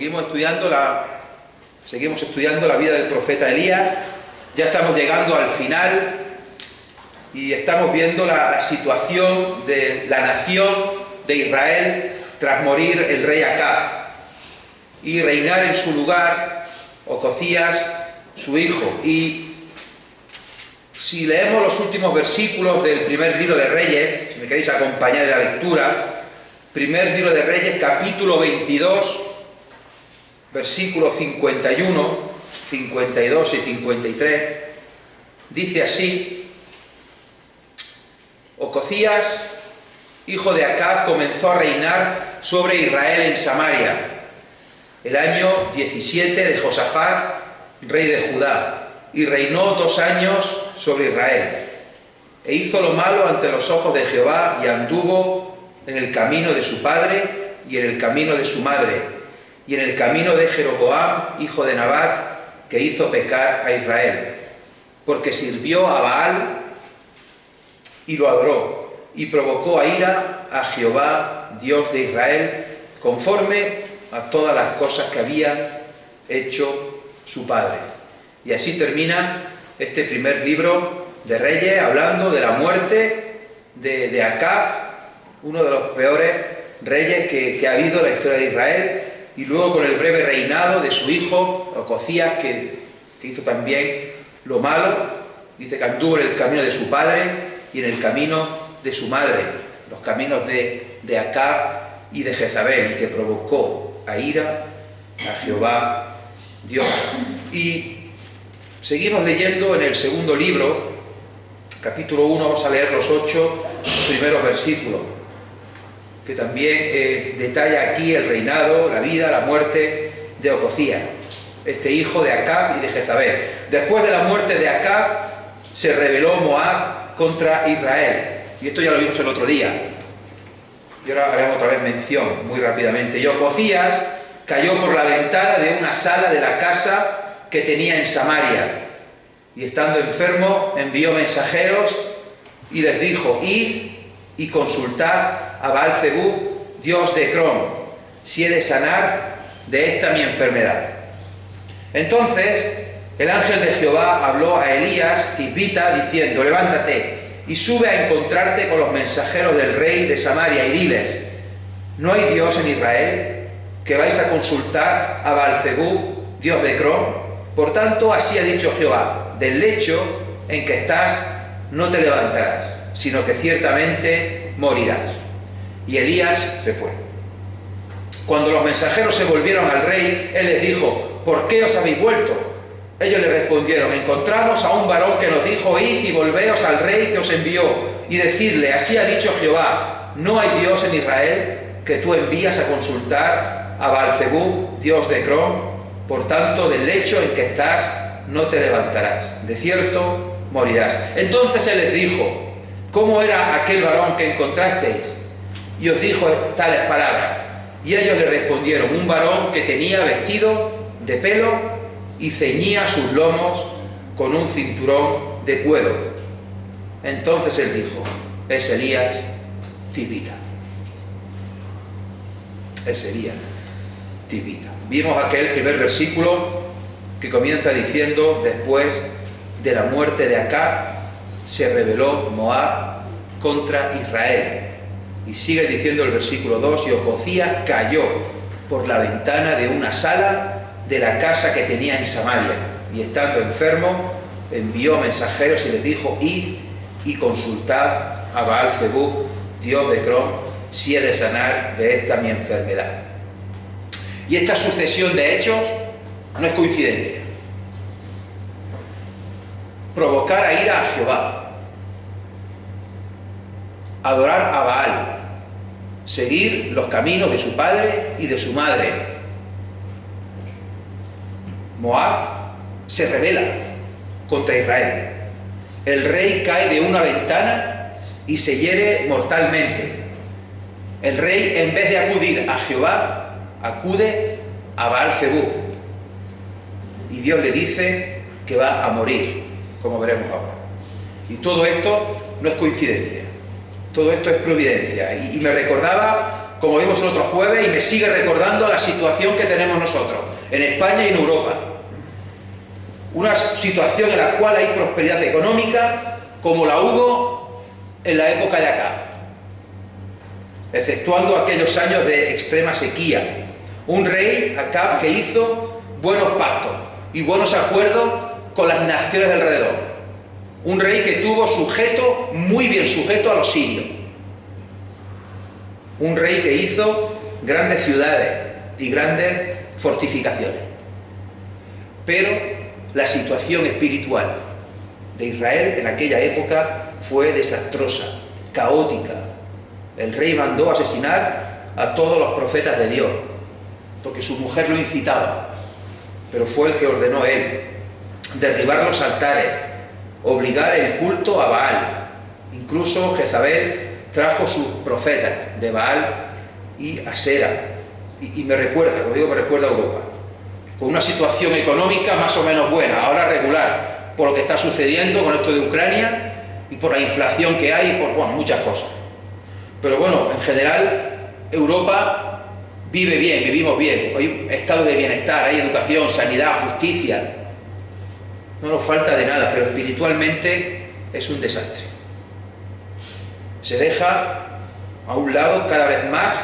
Seguimos estudiando la vida del profeta Elías. Ya estamos llegando al final y estamos viendo la situación de la nación de Israel tras morir el rey Acab y reinar en su lugar Ocosías, su hijo. Y si leemos los últimos versículos del primer libro de Reyes, si me queréis acompañar en la lectura, primer libro de Reyes, capítulo 22, versículos 51, 52 y 53, dice así: Ocosías, hijo de Acab, comenzó a reinar sobre Israel en Samaria, el año 17 de Josafat, rey de Judá, y reinó 2 años sobre Israel. E hizo lo malo ante los ojos de Jehová, y anduvo en el camino de su padre y en el camino de su madre, y en el camino de Jeroboam, hijo de Nabat, que hizo pecar a Israel, porque sirvió a Baal y lo adoró, y provocó a ira a Jehová, Dios de Israel, conforme a todas las cosas que había hecho su padre. Y así termina este primer libro de Reyes, hablando de la muerte de Acab, uno de los peores reyes que ha habido en la historia de Israel, y luego con el breve reinado de su hijo Ocosías, que hizo también lo malo. Dice que anduvo en el camino de su padre y en el camino de su madre, los caminos de Acab y de Jezabel, y que provocó a ira a Jehová Dios. Y seguimos leyendo en el segundo libro, capítulo 1, vamos a leer los 8 primeros versículos, que también detalla aquí el reinado, la vida, la muerte de Ocosías, este hijo de Acab y de Jezabel. Después de la muerte de Acab, se rebeló Moab contra Israel. Y esto ya lo vimos el otro día. Y ahora haremos otra vez mención, muy rápidamente. Y Ocosías cayó por la ventana de una sala de la casa que tenía en Samaria. Y estando enfermo, envió mensajeros y les dijo: id y consultad a Baal-zebub, dios de Ecrón, si he de sanar de esta mi enfermedad. Entonces el ángel de Jehová habló a Elías Tisbita, diciendo: levántate y sube a encontrarte con los mensajeros del rey de Samaria, y diles: ¿no hay Dios en Israel, que vais a consultar a Baal-zebub, dios de Ecrón? Por tanto, así ha dicho Jehová: del lecho en que estás no te levantarás, sino que ciertamente morirás. Y Elías se fue. Cuando los mensajeros se volvieron al rey, él les dijo: ¿por qué os habéis vuelto? Ellos le respondieron: encontramos a un varón que nos dijo: id y volveos al rey que os envió, y decidle: así ha dicho Jehová, ¿no hay Dios en Israel, que tú envías a consultar a Baal-zebub, dios de Ecrón? Por tanto, del lecho en que estás no te levantarás, de cierto morirás. Entonces él les dijo: ¿cómo era aquel varón que encontrasteis? Y os dijo tales palabras. Y ellos le respondieron: un varón que tenía vestido de pelo y ceñía sus lomos con un cinturón de cuero. Entonces él dijo: es Elías Tisbita. Es Elías Tisbita. Vimos aquel primer versículo que comienza diciendo: después de la muerte de Acab, se rebeló Moab contra Israel. Y sigue diciendo el versículo 2: y Ocosías cayó por la ventana de una sala de la casa que tenía en Samaria, y estando enfermo, envió mensajeros y les dijo: id y consultad a Baal-zebub, dios de Ecrón, si he de sanar de esta mi enfermedad. Y esta sucesión de hechos no es coincidencia. Provocar a ira a Jehová, adorar a Baal, seguir los caminos de su padre y de su madre. Moab se rebela contra Israel. El rey cae de una ventana y se hiere mortalmente. El rey, en vez de acudir a Jehová, acude a Baal-zebub. Y Dios le dice que va a morir, como veremos ahora. Y todo esto no es coincidencia. Todo esto es providencia. Y me recordaba como vimos el otro jueves, y me sigue recordando la situación que tenemos nosotros, en España y en Europa. Una situación en la cual hay prosperidad económica como la hubo en la época de Acab, exceptuando aquellos años de extrema sequía. Un rey, Acab, que hizo buenos pactos y buenos acuerdos con las naciones de alrededor. Un rey que tuvo sujeto, muy bien sujeto a los sirios. Un rey que hizo grandes ciudades y grandes fortificaciones. Pero la situación espiritual de Israel en aquella época fue desastrosa, caótica. El rey mandó asesinar a todos los profetas de Dios, porque su mujer lo incitaba, pero fue el que ordenó él. Derribar los altares, obligar el culto a Baal. Incluso Jezabel trajo sus profetas de Baal y Asera. Y me recuerda, como digo, me recuerda a Europa, con una situación económica más o menos buena, ahora regular, por lo que está sucediendo con esto de Ucrania y por la inflación que hay y por, bueno, muchas cosas. Pero bueno, en general, Europa vive bien, vivimos bien, hay estado de bienestar, hay educación, sanidad, justicia. No nos falta de nada, pero espiritualmente es un desastre. Se deja a un lado cada vez más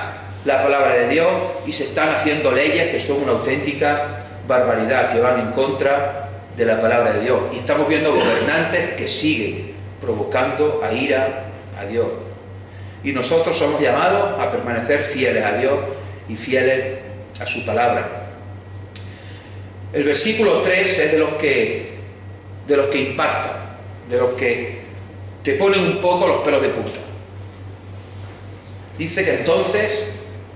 la palabra de Dios y se están haciendo leyes que son una auténtica barbaridad, que van en contra de la palabra de Dios. Y estamos viendo gobernantes que siguen provocando a ira a Dios. Y nosotros somos llamados a permanecer fieles a Dios y fieles a su palabra. El versículo 3 es de los que impactan, de los que te ponen un poco los pelos de punta. Dice que entonces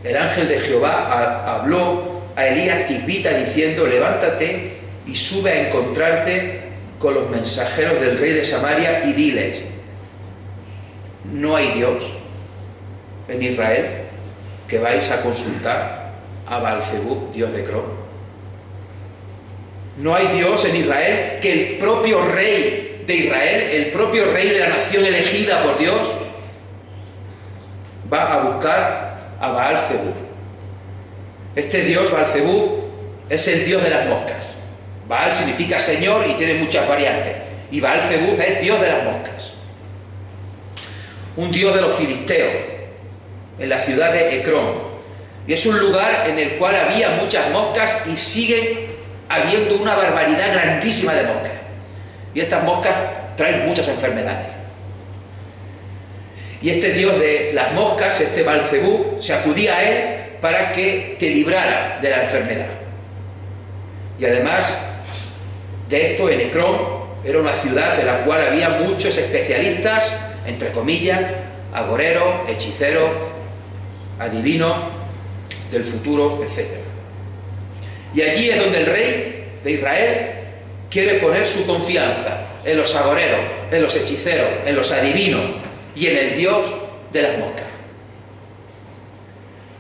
el ángel de Jehová habló a Elías Tisbita diciendo: levántate y sube a encontrarte con los mensajeros del rey de Samaria y diles: ¿no hay Dios en Israel que vais a consultar a Baal-zebub, dios de Ecrón? ¿No hay Dios en Israel que el propio rey de Israel, el propio rey de la nación elegida por Dios, va a buscar a Baal-zebub? Este dios Baal-zebub es el dios de las moscas. Baal significa señor y tiene muchas variantes, y Baal-zebub es dios de las moscas. Un dios de los filisteos, en la ciudad de Ecrón, y es un lugar en el cual había muchas moscas y siguen habiendo una barbaridad grandísima de moscas, y estas moscas traen muchas enfermedades. Y este dios de las moscas, este Baal-zebub, se acudía a él para que te librara de la enfermedad. Y además de esto, en Ecrón era una ciudad en la cual había muchos especialistas, entre comillas, agoreros, hechiceros, adivinos del futuro, etc. Y allí es donde el rey de Israel quiere poner su confianza, en los agoreros, en los hechiceros, en los adivinos y en el dios de las moscas.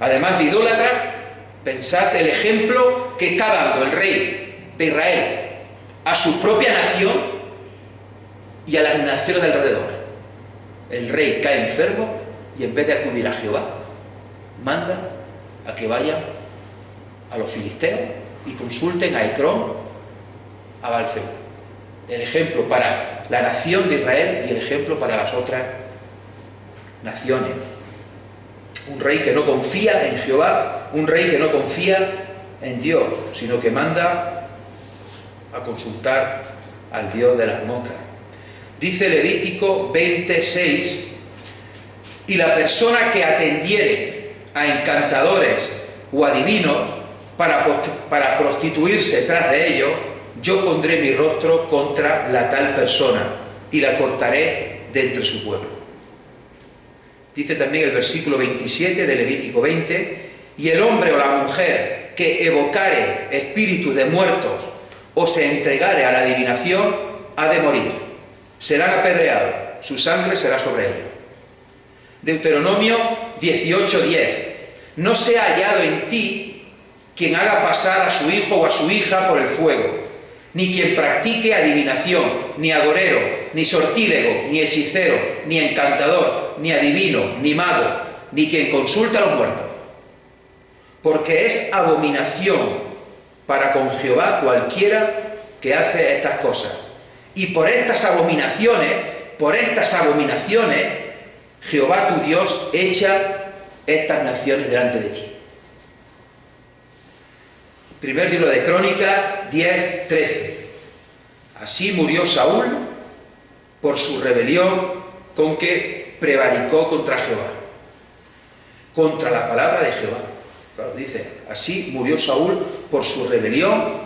Además de idólatra, pensad el ejemplo que está dando el rey de Israel a su propia nación y a las naciones de alrededor. El rey cae enfermo y en vez de acudir a Jehová, manda a que vayan a los filisteos y consulten a Ecrón, a Baal-zebub. El ejemplo para la nación de Israel y el ejemplo para las otras naciones. Un rey que no confía en Jehová, un rey que no confía en Dios, sino que manda a consultar al Dios de las moscas. Dice Levítico 26: y la persona que atendiere a encantadores o adivinos para prostituirse tras de ellos, yo pondré mi rostro contra la tal persona y la cortaré de entre su pueblo. Dice también el versículo 27 de Levítico 20: y el hombre o la mujer que evocare espíritus de muertos o se entregare a la adivinación ha de morir, serán apedreados, su sangre será sobre ellos. Deuteronomio 18:10: no sea hallado en ti quien haga pasar a su hijo o a su hija por el fuego, ni quien practique adivinación, ni agorero, ni sortílego, ni hechicero, ni encantador, ni adivino, ni mago, ni quien consulta a los muertos. porque es abominación para con Jehová cualquiera que hace estas cosas. Y por estas abominaciones, Jehová tu Dios echa estas naciones delante de ti. Primer libro de Crónicas 10:13. Así murió Saúl por su rebelión con que prevaricó contra Jehová, contra la palabra de Jehová. Claro, dice, así murió Saúl por su rebelión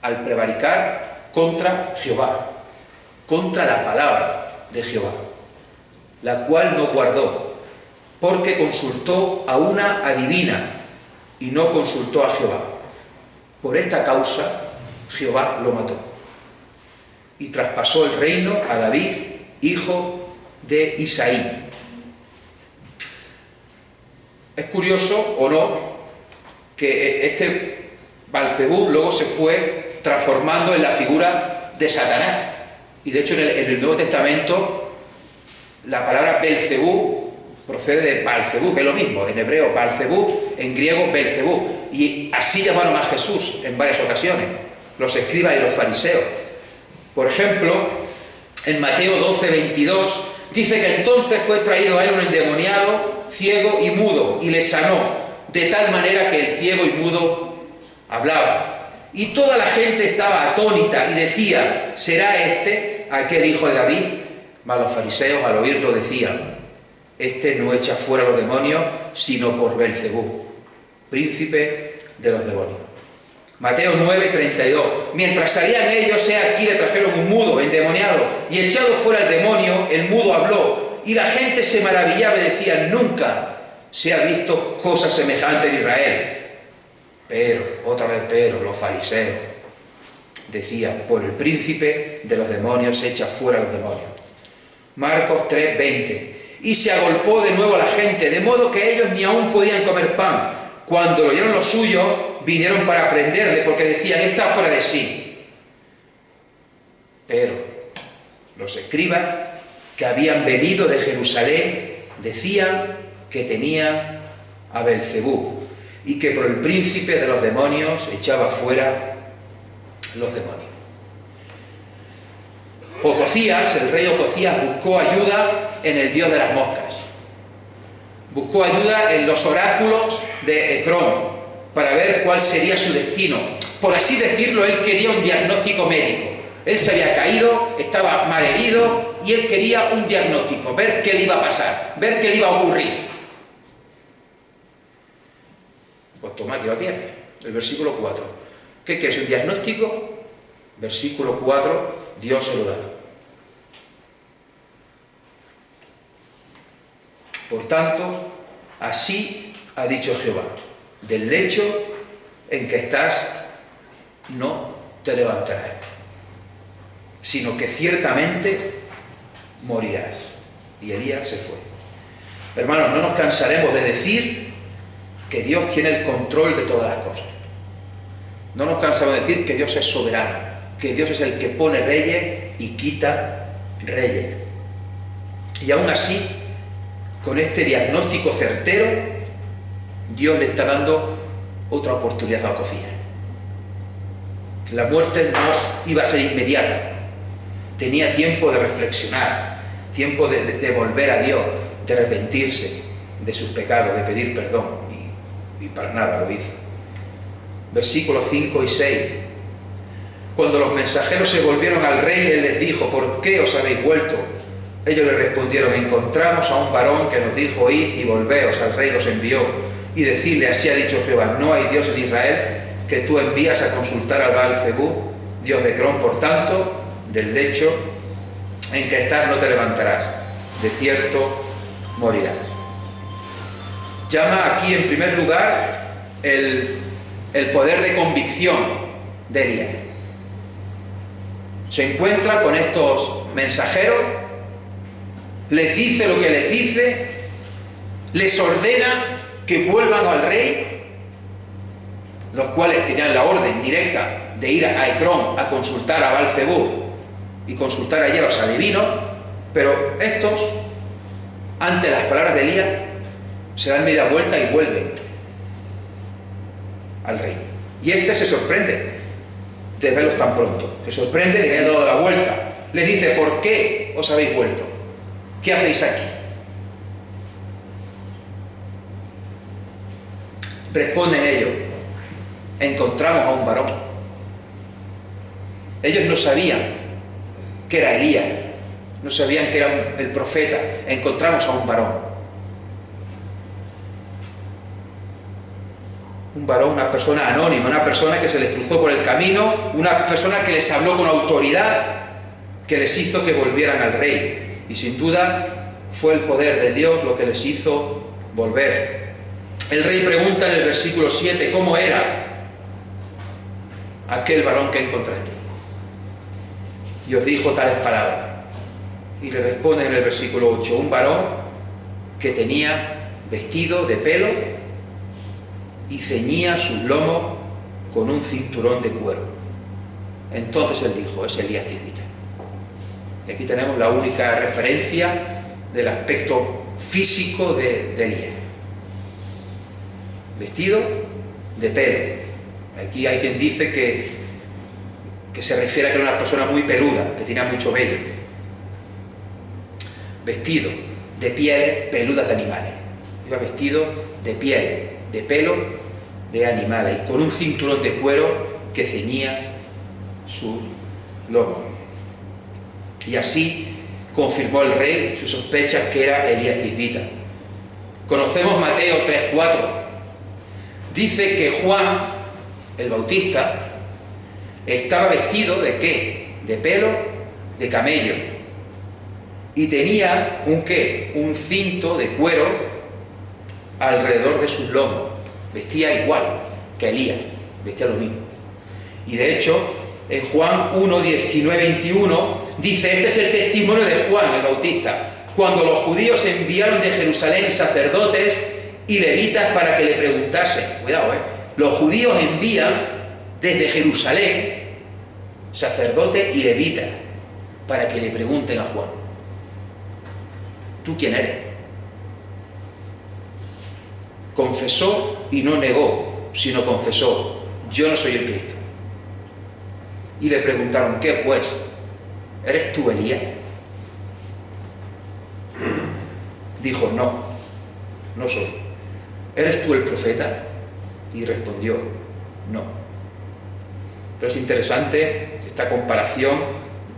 al prevaricar contra Jehová, contra la palabra de Jehová, la cual no guardó, porque consultó a una adivina y no consultó a Jehová. Por esta causa Jehová lo mató y traspasó el reino a David, hijo de Isaí. Es curioso, o no, que este Belcebú luego se fue transformando en la figura de Satanás. Y de hecho en el Nuevo Testamento la palabra Belcebú procede de Belcebú, que es lo mismo, en hebreo Belcebú, en griego Belcebú. Y así llamaron a Jesús en varias ocasiones, los escribas y los fariseos. Por ejemplo, en Mateo 12:22, dice que entonces fue traído a él un endemoniado, ciego y mudo, y le sanó, de tal manera que el ciego y mudo hablaba. Y toda la gente estaba atónita y decía, ¿será este aquel hijo de David? Mas los fariseos al oírlo decían, este no echa fuera los demonios, sino por Belcebú, príncipe de los demonios. Mateo 9:32. Mientras salían ellos, he aquí le trajeron un mudo, endemoniado, y echado fuera el demonio, el mudo habló, y la gente se maravillaba y decía, nunca se ha visto cosa semejante en Israel. Pero, los fariseos decían, por el príncipe de los demonios se echa fuera los demonios. Marcos 3:20. Y se agolpó de nuevo la gente, de modo que ellos ni aún podían comer pan. Cuando lo oyeron los suyos, vinieron para prenderle, porque decían, está fuera de sí. Pero los escribas que habían venido de Jerusalén decían que tenía a Belcebú y que por el príncipe de los demonios echaba fuera los demonios. Ocosías, el rey Ocosías, buscó ayuda en el dios de las moscas. Buscó ayuda en los oráculos de Ecrón para ver cuál sería su destino. Por así decirlo, él quería un diagnóstico médico. Él se había caído, estaba malherido y él quería un diagnóstico, ver qué le iba a pasar, ver qué le iba a ocurrir. Pues toma, aquí lo tiene, el versículo 4. ¿Qué quieres? ¿Un diagnóstico? Versículo 4, Dios se lo da. Por tanto, así ha dicho Jehová, del lecho en que estás no te levantarás, sino que ciertamente morirás. Y Elías se fue. Hermanos, no nos cansaremos de decir que Dios tiene el control de todas las cosas. No nos cansamos de decir que Dios es soberano, que Dios es el que pone reyes y quita reyes. Y aún así, con este diagnóstico certero, Dios le está dando otra oportunidad a Ocosías. La muerte no iba a ser inmediata. Tenía tiempo de reflexionar, tiempo de volver a Dios, de arrepentirse de sus pecados, de pedir perdón. Y para nada lo hizo. Versículos 5 y 6. Cuando los mensajeros se volvieron al rey, él les dijo, ¿por qué os habéis vuelto? Ellos le respondieron, encontramos a un varón que nos dijo, id y volveos, al rey los envió, y decirle, así ha dicho Jehová, no hay Dios en Israel, que tú envías a consultar al Belcebú, Dios de Ecrón, por tanto, del lecho en que estás no te levantarás, de cierto morirás. Llama aquí en primer lugar el poder de convicción de Elías. Se encuentra con estos mensajeros, les dice lo que les dice, les ordena que vuelvan al rey, los cuales tenían la orden directa de ir a Ecrón a consultar a Belcebú y consultar allí a los adivinos, pero estos, ante las palabras de Elías, se dan media vuelta y vuelven. al rey. Y este se sorprende de verlos tan pronto, se sorprende de que haya dado la vuelta. Le dice: ¿por qué os habéis vuelto? ¿Qué hacéis aquí? Responden ellos: encontramos a un varón. Ellos no sabían que era Elías, no sabían que era el profeta. Encontramos a un varón. Un varón, una persona anónima, una persona que se les cruzó por el camino, una persona que les habló con autoridad, que les hizo que volvieran al rey. Y sin duda fue el poder de Dios lo que les hizo volver. El rey pregunta en el versículo 7: ¿cómo era aquel varón que encontraste? Y os dijo tales palabras. Y le responde en el versículo 8: un varón que tenía vestido de pelo y ceñía sus lomos con un cinturón de cuero. Entonces él dijo: es Elías Tisbita. Y aquí tenemos la única referencia del aspecto físico de Elías. Vestido de pelo. Aquí hay quien dice que se refiere a que era una persona muy peluda, que tenía mucho vello. Vestido de pieles peludas de animales. Iba vestido de piel, de pelo de animales, y con un cinturón de cuero que ceñía su lomo. Y así confirmó el rey sus sospechas que era Elías Tisbita. Conocemos Mateo 3:4. Dice que Juan el Bautista estaba vestido ¿de qué? De pelo de camello, y tenía un ¿qué? Un cinto de cuero alrededor de sus lomos. Vestía igual que Elías, vestía lo mismo. Y de hecho, en Juan 1, 19, 21, dice: este es el testimonio de Juan el Bautista, cuando los judíos enviaron de Jerusalén sacerdotes y levitas para que le preguntasen. Cuidado, los judíos envían desde Jerusalén sacerdotes y levitas para que le pregunten a Juan: ¿tú quién eres? Confesó y no negó, sino confesó: yo no soy el Cristo. Y le preguntaron: ¿qué pues? ¿Eres tú Elías? Dijo: no, no soy. ¿Eres tú el profeta? Y respondió: no. Pero es interesante esta comparación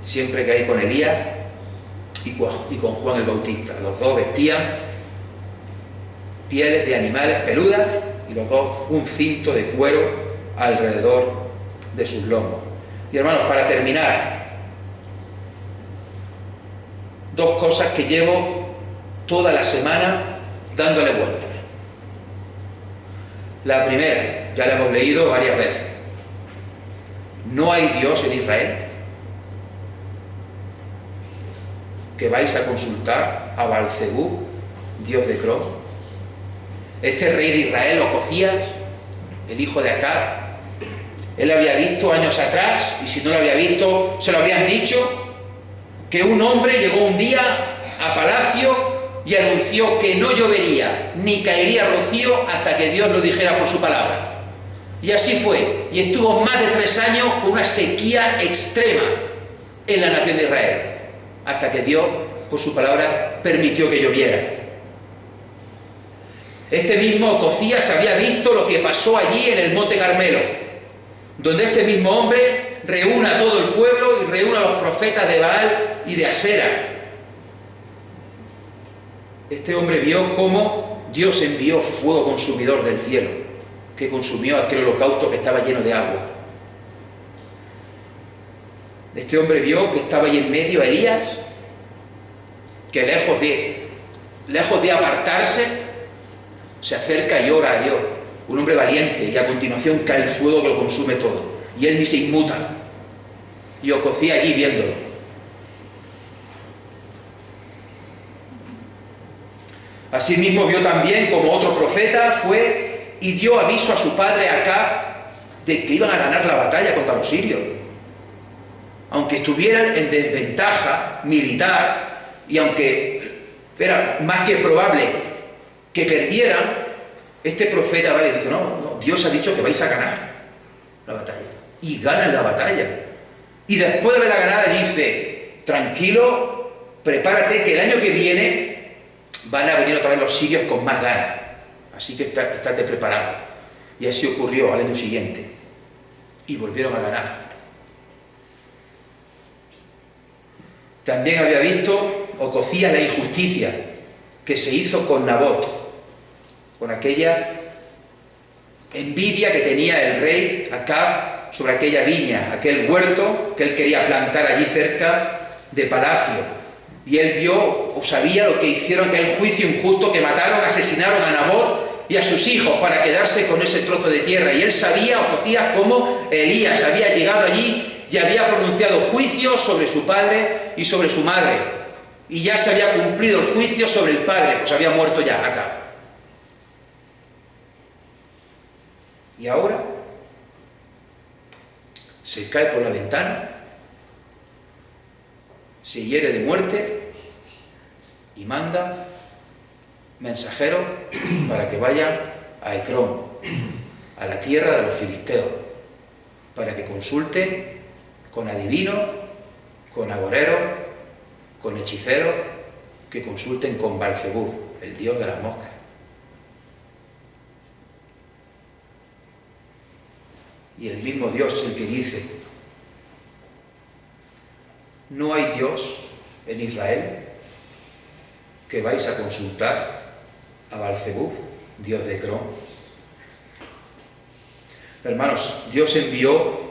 siempre que hay con Elías y con Juan el Bautista. Los dos vestían pieles de animales peludas y los dos un cinto de cuero alrededor de sus lomos. Y hermanos, para terminar, dos cosas que llevo toda la semana dándole vueltas. La primera, ya la hemos leído varias veces: no hay Dios en Israel. Que vais a consultar a Baal-zebú, dios de Crom. Este rey de Israel, Ocosías, el hijo de Acab, él había visto años atrás, y si no lo había visto, se lo habrían dicho, que un hombre llegó un día a palacio y anunció que no llovería ni caería rocío hasta que Dios lo dijera por su palabra. Y así fue, y estuvo más de 3 años con una sequía extrema en la nación de Israel, hasta que Dios, por su palabra, permitió que lloviera. Este mismo Ocosías había visto lo que pasó allí en el Monte Carmelo, donde este mismo hombre reúne a todo el pueblo y reúne a los profetas de Baal y de Asera. Este hombre vio cómo Dios envió fuego consumidor del cielo, que consumió aquel holocausto que estaba lleno de agua. Este hombre vio que estaba ahí en medio Elías, que lejos de apartarse, se acerca y ora a Dios. Un hombre valiente, y a continuación cae el fuego que lo consume todo. Y él ni se inmuta. Y Ocosías allí viéndolo. Asimismo vio también como otro profeta fue y dio aviso a su padre Acab de que iban a ganar la batalla contra los sirios. Aunque estuvieran en desventaja militar, y aunque era más que probable que perdieran, este profeta, ¿vale? Dice: no, no, Dios ha dicho que vais a ganar la batalla. Y ganan la batalla. Y después de haberla ganada dice, tranquilo, prepárate que el año que viene van a venir otra vez los sirios con más ganas. Así que estate preparado. Y así ocurrió al año siguiente. Y volvieron a ganar. También había visto Ocosías la injusticia que se hizo con Nabot, con aquella envidia que tenía el rey Acab sobre aquella viña, aquel huerto que él quería plantar allí cerca de palacio. Y él vio o sabía lo que hicieron, aquel juicio injusto, que mataron, asesinaron a Nabot y a sus hijos para quedarse con ese trozo de tierra. Y él sabía, Ocosías, cómo Elías había llegado allí y había pronunciado juicio sobre su padre y sobre su madre. Y ya se había cumplido el juicio sobre el padre, pues había muerto ya Acab. Y ahora se cae por la ventana, se hiere de muerte y manda mensajeros para que vayan a Ecrón, a la tierra de los filisteos, para que consulte con adivinos, con agoreros, con hechiceros, que consulten con Belcebú, el dios de las moscas. Y el mismo Dios es el que dice, no hay Dios en Israel, que vais a consultar a Belcebú, dios de Ecrón. Hermanos, Dios envió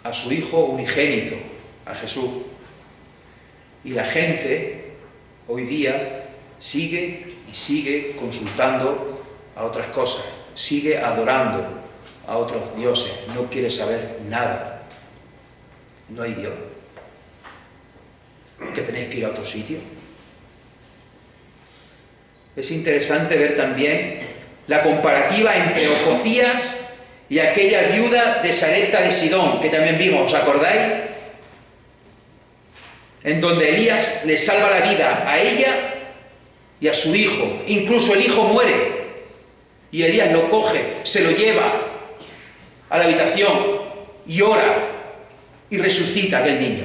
a su Hijo unigénito, a Jesús. Y la gente hoy día sigue y sigue consultando a otras cosas, sigue adorando a otros dioses, no quiere saber nada. No hay Dios. ¿Que tenéis que ir a otro sitio? Es interesante ver también la comparativa entre Ocosías y aquella viuda de Sarepta de Sidón, que también vimos, ¿os acordáis? En donde Elías le salva la vida a ella y a su hijo. Incluso el hijo muere. Y Elías lo coge, se lo lleva a la habitación y ora y resucita a aquel niño.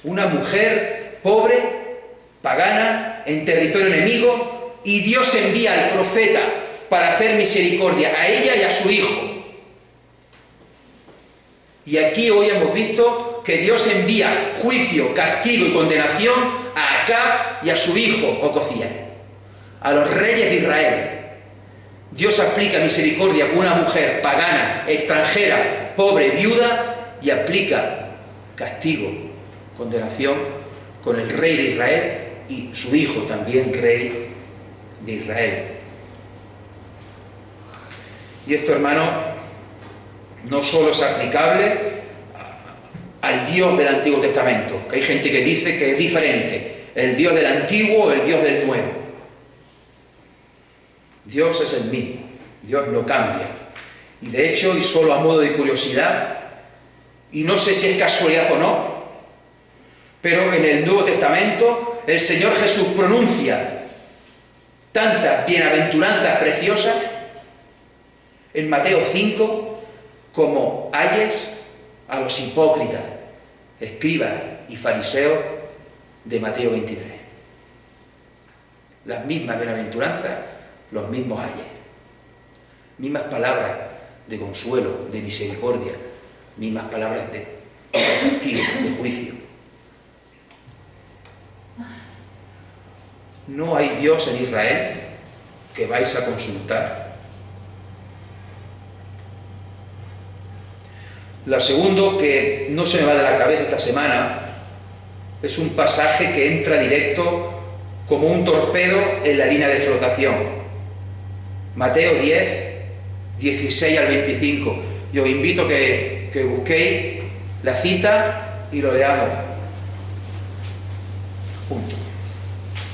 Una mujer pobre, pagana, en territorio enemigo, y Dios envía al profeta para hacer misericordia a ella y a su hijo. Y aquí hoy hemos visto que Dios envía juicio, castigo y condenación a Acab y a su hijo Ocosías, a los reyes de Israel. Dios aplica misericordia con una mujer pagana, extranjera, pobre, viuda, y aplica castigo, condenación con el rey de Israel y su hijo también rey de Israel. Y esto, hermano, no solo es aplicable al Dios del Antiguo Testamento, que hay gente que dice que es diferente, el Dios del Antiguo o el Dios del Nuevo. Dios es el mismo, Dios no cambia. Y de hecho, y solo a modo de curiosidad, y no sé si es casualidad o no, pero en el Nuevo Testamento el Señor Jesús pronuncia tantas bienaventuranzas preciosas en Mateo 5 como ayes a los hipócritas, escribas y fariseos de Mateo 23. Las mismas bienaventuranzas, los mismos ayes, mismas palabras de consuelo, de misericordia, mismas palabras de castigo, de juicio. No hay Dios en Israel que vais a consultar. Lo segundo que no se me va de la cabeza esta semana es un pasaje que entra directo como un torpedo en la línea de flotación. Mateo 10, 16 al 25. Yo os invito a que busquéis la cita y lo leamos juntos.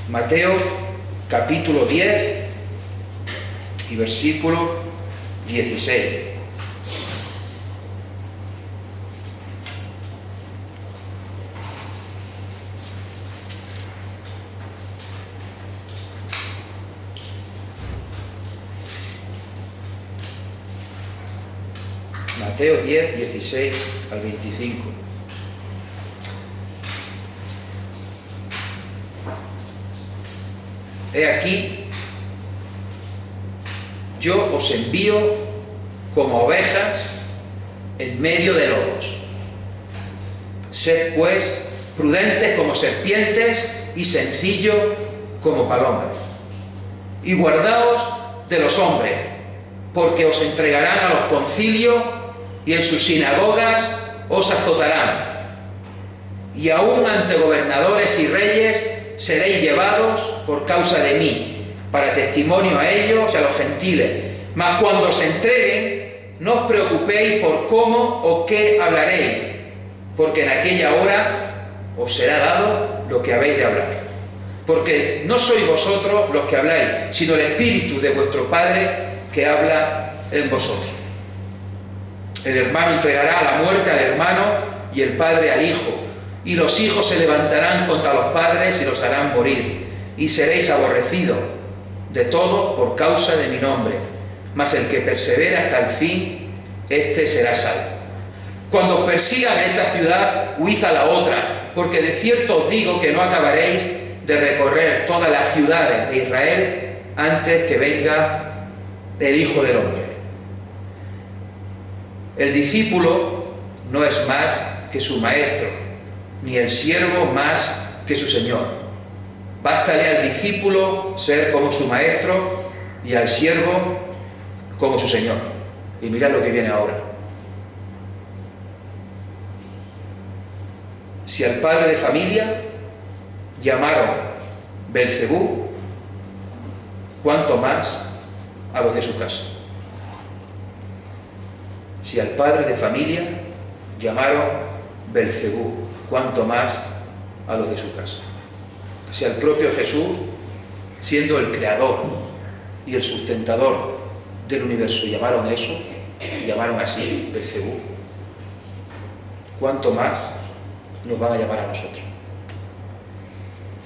Mateo capítulo 10 y versículo 16. Mateo 10, 16 al 25. He aquí, yo os envío como ovejas en medio de lobos. Sed pues prudentes como serpientes y sencillos como palomas. Y guardaos de los hombres, porque os entregarán a los concilios y en sus sinagogas os azotarán. Y aún ante gobernadores y reyes seréis llevados por causa de mí, para testimonio a ellos y a los gentiles. Mas cuando os entreguen, no os preocupéis por cómo o qué hablaréis, porque en aquella hora os será dado lo que habéis de hablar. Porque no sois vosotros los que habláis, sino el Espíritu de vuestro Padre que habla en vosotros. El hermano entregará a la muerte al hermano y el padre al hijo, y los hijos se levantarán contra los padres y los harán morir, y seréis aborrecidos de todos por causa de mi nombre, mas el que persevera hasta el fin, éste será salvo. Cuando os persigan en esta ciudad, huid a la otra, porque de cierto os digo que no acabaréis de recorrer todas las ciudades de Israel antes que venga el Hijo del Hombre. El discípulo no es más que su maestro, ni el siervo más que su señor. Bástale al discípulo ser como su maestro y al siervo como su señor. Y mirad lo que viene ahora. Si al padre de familia llamaron Belcebú, ¿cuánto más a los de su casa? Si al padre de familia llamaron Belcebú, ¿cuánto más a los de su casa? Si al propio Jesús, siendo el creador y el sustentador del universo, llamaron eso, llamaron así Belcebú, ¿cuánto más nos van a llamar a nosotros?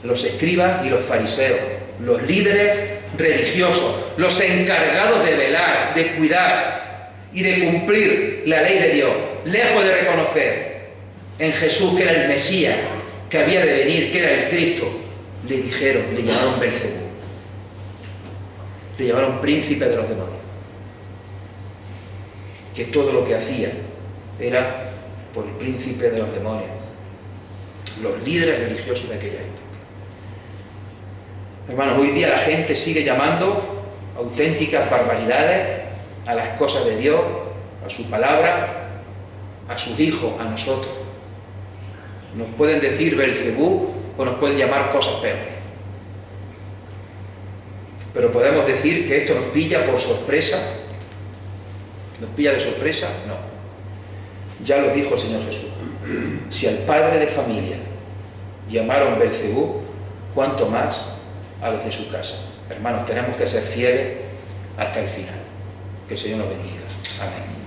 Los escribas y los fariseos, los líderes religiosos, los encargados de velar, de cuidar y de cumplir la ley de Dios, lejos de reconocer en Jesús que era el Mesías, que había de venir, que era el Cristo, le dijeron, le llamaron Belcebú, le llamaron príncipe de los demonios, que todo lo que hacía era por el príncipe de los demonios, los líderes religiosos de aquella época. Hermanos, hoy día la gente sigue llamando auténticas barbaridades a las cosas de Dios, a su palabra, a sus hijos, a nosotros. Nos pueden decir Belcebú o nos pueden llamar cosas peores. Pero podemos decir que esto nos pilla por sorpresa. ¿Nos pilla de sorpresa? No. Ya lo dijo el Señor Jesús. Si al padre de familia llamaron Belcebú, ¿cuánto más a los de su casa? Hermanos, tenemos que ser fieles hasta el final. Que el Señor nos bendiga. Amén.